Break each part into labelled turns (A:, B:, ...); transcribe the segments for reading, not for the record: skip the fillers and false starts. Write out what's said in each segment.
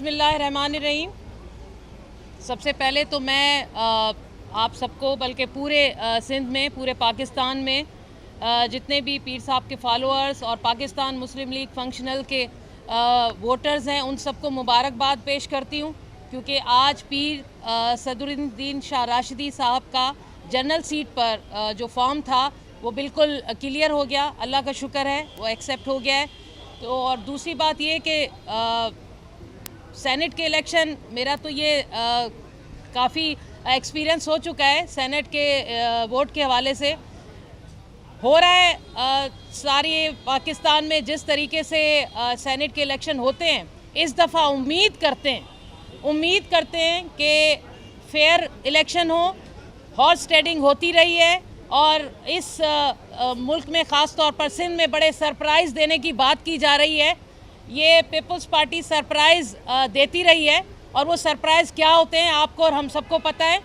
A: बिस्मिल्लाहिर्रहमानिर्रहीम। सबसे पहले तो मैं आप सबको, बल्कि पूरे सिंध में, पूरे पाकिस्तान में जितने भी पीर साहब के फॉलोअर्स और पाकिस्तान मुस्लिम लीग फंक्शनल के वोटर्स हैं, उन सबको मुबारकबाद पेश करती हूँ, क्योंकि आज पीर सदरुद्दीन शाह राशिदी साहब का जनरल सीट पर जो फॉर्म था वो बिल्कुल क्लियर हो गया। अल्लाह का शुक्र है, वो एक्सेप्ट हो गया है। तो और दूसरी बात ये कि सेनेट के इलेक्शन, मेरा तो ये काफ़ी एक्सपीरियंस हो चुका है सेनेट के वोट के हवाले से। हो रहा है सारे पाकिस्तान में जिस तरीके से सेनेट के इलेक्शन होते हैं, इस दफ़ा उम्मीद करते हैं कि फेयर इलेक्शन हो। हॉर्स ट्रेडिंग होती रही है और इस मुल्क में ख़ास तौर पर सिंध में बड़े सरप्राइज़ देने की बात की जा रही है। ये पीपल्स पार्टी सरप्राइज़ देती रही है, और वो सरप्राइज़ क्या होते हैं आपको और हम सबको पता है।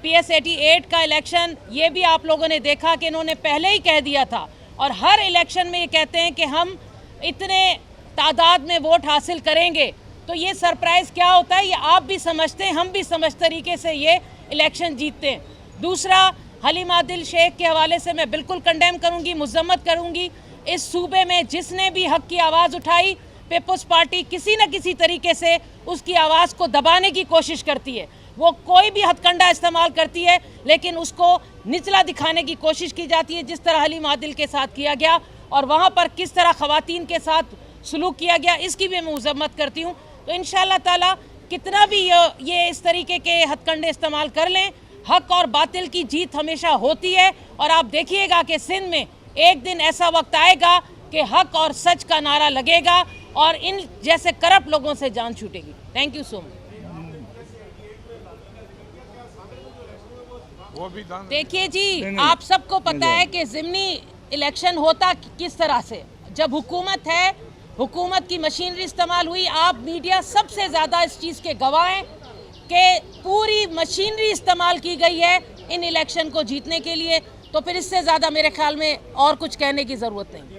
A: PS 88 का इलेक्शन, ये भी आप लोगों ने देखा कि इन्होंने पहले ही कह दिया था, और हर इलेक्शन में ये कहते हैं कि हम इतने तादाद में वोट हासिल करेंगे। तो ये सरप्राइज़ क्या होता है, ये आप भी समझते हैं, हम भी समझ तरीके से ये इलेक्शन जीतते हैं। दूसरा, हलीम आदिल शेख के हवाले से मैं बिल्कुल कंडेम करूँगी, मुज़म्मत करूँगी। इस सूबे में जिसने भी हक़ की आवाज़ उठाई, पीपल्स पार्टी किसी न किसी तरीके से उसकी आवाज़ को दबाने की कोशिश करती है। वो कोई भी हथकंडा इस्तेमाल करती है, लेकिन उसको निचला दिखाने की कोशिश की जाती है, जिस तरह हलीम आदिल के साथ किया गया और वहाँ पर किस तरह ख़वातीन के साथ सलूक किया गया, इसकी भी मैं मुज़म्मत करती हूँ। तो इंशाअल्लाह ताला कितना भी ये इस तरीके के हथकंडे इस्तेमाल कर लें, हक़ और बातिल की जीत हमेशा होती है। और आप देखिएगा कि सिंध में एक दिन ऐसा वक्त आएगा कि हक़ और सच का नारा लगेगा और इन जैसे करप्ट लोगों से जान छूटेगी। Thank you so much. देखिए जी, आप सबको पता है कि ज़िमनी इलेक्शन होता किस तरह से, जब हुकूमत है, हुकूमत की मशीनरी इस्तेमाल हुई। आप मीडिया सबसे ज़्यादा इस चीज़ के गवाह हैं कि पूरी मशीनरी इस्तेमाल की गई है इन इलेक्शन को जीतने के लिए। तो फिर इससे ज़्यादा मेरे ख्याल में और कुछ कहने की ज़रूरत नहीं।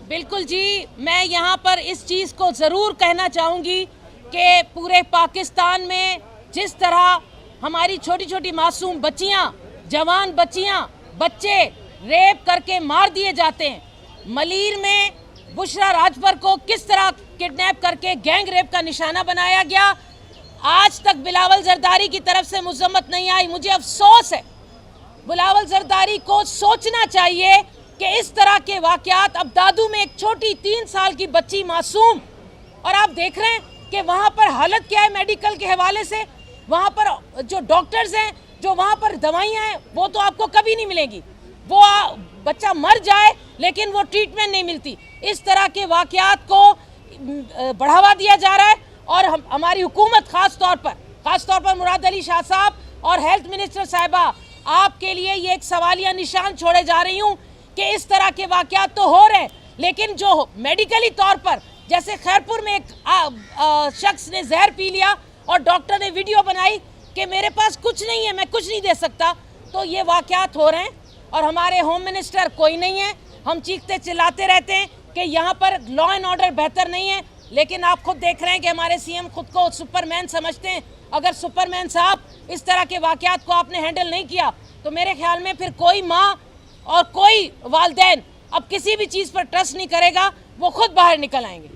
A: बिल्कुल जी, मैं यहाँ पर इस चीज़ को ज़रूर कहना चाहूँगी कि पूरे पाकिस्तान में जिस तरह हमारी छोटी छोटी मासूम बच्चियाँ, जवान बच्चियाँ, बच्चे रेप करके मार दिए जाते हैं। मलीर में बुशरा राजपर को किस तरह किडनैप करके गैंग रेप का निशाना बनाया गया, आज तक बिलावल जरदारी की तरफ से मुज़म्मत नहीं आई। मुझे अफसोस है। बिलावल जरदारी को सोचना चाहिए कि इस तरह के वाक़यात, अब दादू में एक छोटी 3 साल की बच्ची मासूम, और आप देख रहे हैं कि वहाँ पर हालत क्या है मेडिकल के हवाले से। वहाँ पर जो डॉक्टर्स हैं, जो वहाँ पर दवाइयाँ हैं, वो तो आपको कभी नहीं मिलेंगी। वो बच्चा मर जाए लेकिन वो ट्रीटमेंट नहीं मिलती। इस तरह के वाक़यात को बढ़ावा दिया जा रहा है, और हमारी हुकूमत ख़ास तौर पर मुराद अली शाह साहब और हेल्थ मिनिस्टर साहिबा, आपके लिए ये एक सवालिया निशान छोड़े जा रही हूँ कि इस तरह के वाक़यात तो हो रहे हैं, लेकिन जो मेडिकली तौर पर, जैसे खैरपुर में एक शख्स ने जहर पी लिया और डॉक्टर ने वीडियो बनाई कि मेरे पास कुछ नहीं है, मैं कुछ नहीं दे सकता। तो ये वाक़यात हो रहे हैं, और हमारे होम मिनिस्टर कोई नहीं है। हम चीखते चिल्लाते रहते हैं कि यहाँ पर लॉ एंड ऑर्डर बेहतर नहीं है, लेकिन आप खुद देख रहे हैं कि हमारे CM खुद को सुपरमैन समझते हैं। अगर सुपरमैन साहब इस तरह के वाक़यात को आपने हैंडल नहीं किया, तो मेरे ख्याल में फिर कोई माँ और कोई वालिदैन अब किसी भी चीज़ पर ट्रस्ट नहीं करेगा, वो खुद बाहर निकल आएंगे।